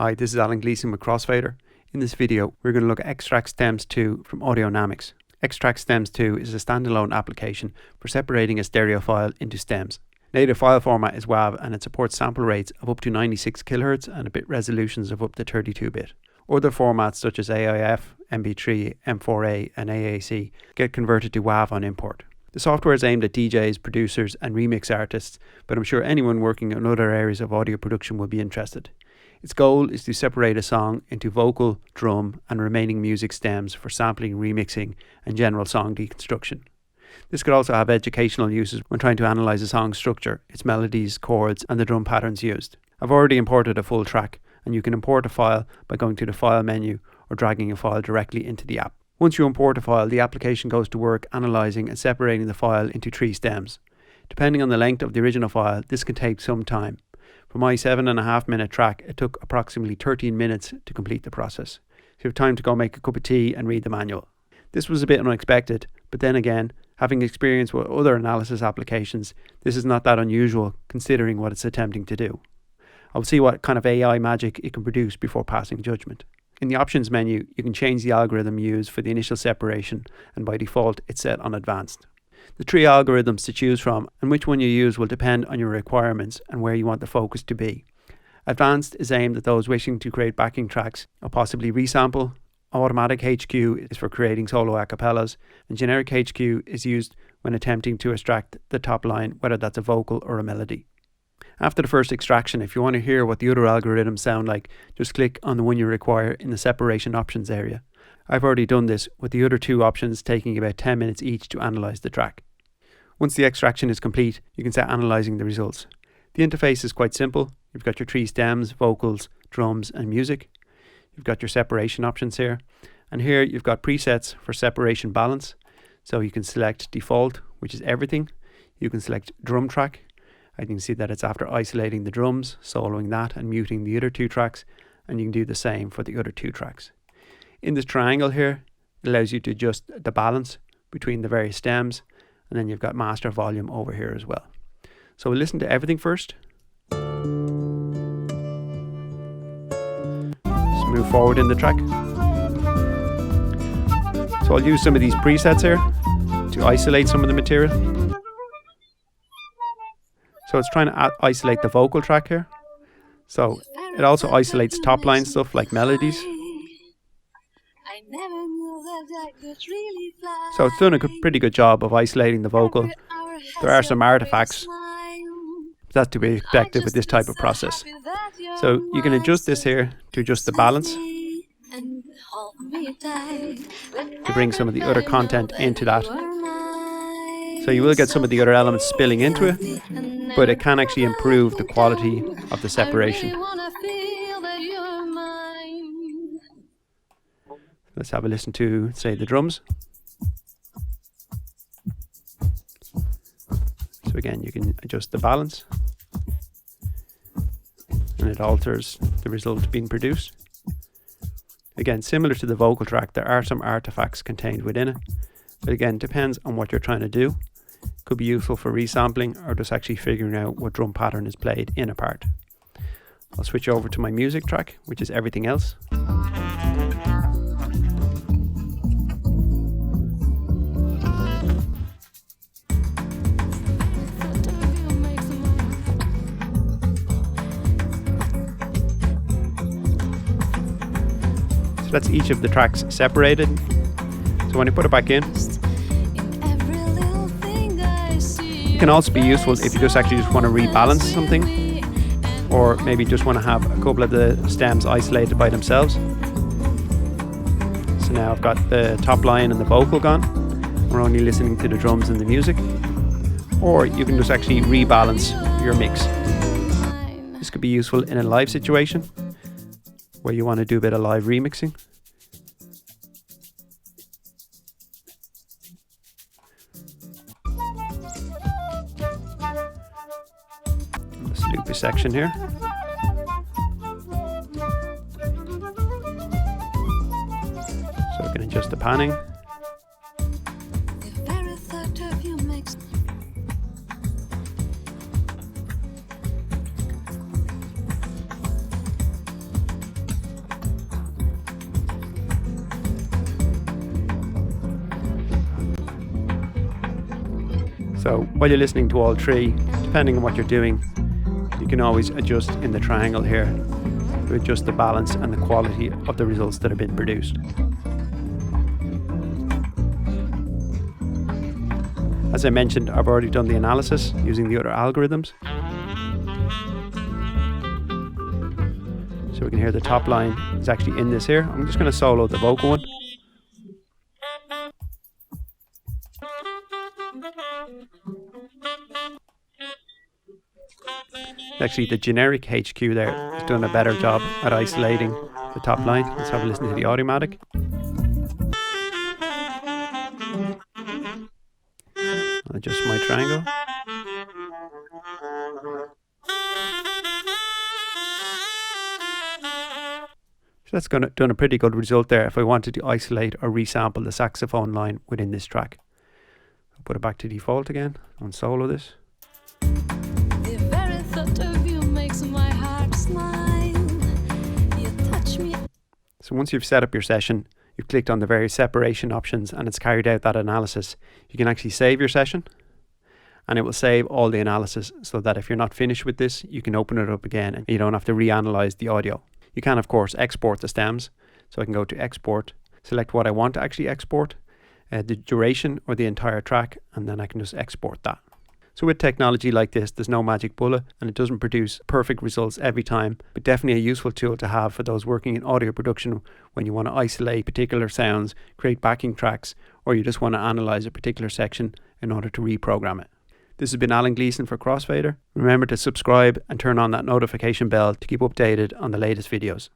Hi, this is Alan Gleeson with Crossfadr. In this video, we're going to look at XTRAX STEMS 2 from Audionamix. XTRAX STEMS 2 is a standalone application for separating a stereo file into stems. Native file format is WAV and it supports sample rates of up to 96 kHz and a bit resolutions of up to 32-bit. Other formats such as AIF, MP3, M4A and AAC get converted to WAV on import. The software is aimed at DJs, producers and remix artists, but I'm sure anyone working in other areas of audio production will be interested. Its goal is to separate a song into vocal, drum and remaining music stems for sampling, remixing and general song deconstruction. This could also have educational uses when trying to analyse a song's structure, its melodies, chords and the drum patterns used. I've already imported a full track and you can import a file by going to the File menu or dragging a file directly into the app. Once you import a file, the application goes to work analysing and separating the file into 3 stems. Depending on the length of the original file, this can take some time. For my 7.5 minute track, it took approximately 13 minutes to complete the process. So you have time to go make a cup of tea and read the manual. This was a bit unexpected, but then again, having experience with other analysis applications, this is not that unusual considering what it's attempting to do. I'll see what kind of AI magic it can produce before passing judgment. In the options menu, you can change the algorithm used for the initial separation, and by default, it's set on advanced. The 3 algorithms to choose from and which one you use will depend on your requirements and where you want the focus to be. Advanced is aimed at those wishing to create backing tracks or possibly resample. Automatic HQ is for creating solo acapellas, and generic HQ is used when attempting to extract the top line, whether that's a vocal or a melody. After the first extraction, if you want to hear what the other algorithms sound like, just click on the one you require in the separation options area. I've already done this, with the other 2 options taking about 10 minutes each to analyse the track. Once the extraction is complete, you can start analysing the results. The interface is quite simple. You've got your 3 stems, vocals, drums and music. You've got your separation options here. And here you've got presets for separation balance. So you can select default, which is everything. You can select drum track. I can see that it's after isolating the drums, soloing that and muting the other 2 tracks. And you can do the same for the other 2 tracks. In this triangle here, it allows you to adjust the balance between the various stems. And then you've got master volume over here as well. So we'll listen to everything first. Just move forward in the track. So I'll use some of these presets here to isolate some of the material. So it's trying to isolate the vocal track here. So it also isolates top line stuff like melodies. So it's done a pretty good job of isolating the vocal. There are some artifacts. That's to be expected with this type of process. So you can adjust this here to adjust the balance, to bring some of the other content into that. So you will get some of the other elements spilling into it, but it can actually improve the quality of the separation. Let's have a listen to, say, the drums. So again, you can adjust the balance and it alters the result being produced. Again, similar to the vocal track, there are some artifacts contained within it. But again, depends on what you're trying to do. Could be useful for resampling or just actually figuring out what drum pattern is played in a part. I'll switch over to my music track, which is everything else. So that's each of the tracks separated. So when you put it back in, it can also be useful if you just want to rebalance something, or maybe just want to have a couple of the stems isolated by themselves. So now I've got the top line and the vocal gone. We're only listening to the drums and the music. Or you can just actually rebalance your mix. This could be useful in a live situation where you want to do a bit of live remixing. Let's loop a section here. So I can adjust the panning. So while you're listening to all three, depending on what you're doing, you can always adjust in the triangle here to adjust the balance and the quality of the results that have been produced. As I mentioned, I've already done the analysis using the other algorithms. So we can hear the top line is actually in this here. I'm just going to solo the vocal one. Actually, the generic HQ there has done a better job at isolating the top line. Let's have a listen to the Audiomatic. I'll adjust my triangle. So that's done a pretty good result there if I wanted to isolate or resample the saxophone line within this track. I'll put it back to default again and solo this. The very thought of you makes my heart smile. You touch me. So once you've set up your session, you've clicked on the various separation options and it's carried out that analysis, you can actually save your session and it will save all the analysis so that if you're not finished with this, you can open it up again and you don't have to reanalyze the audio. You can of course export the stems, so I can go to export, select what I want to actually export, the duration or the entire track, and then I can just export that. So with technology like this, there's no magic bullet and it doesn't produce perfect results every time, but definitely a useful tool to have for those working in audio production when you want to isolate particular sounds, create backing tracks, or you just want to analyze a particular section in order to reprogram it. This has been Alan Gleeson for Crossfadr. Remember to subscribe and turn on that notification bell to keep updated on the latest videos.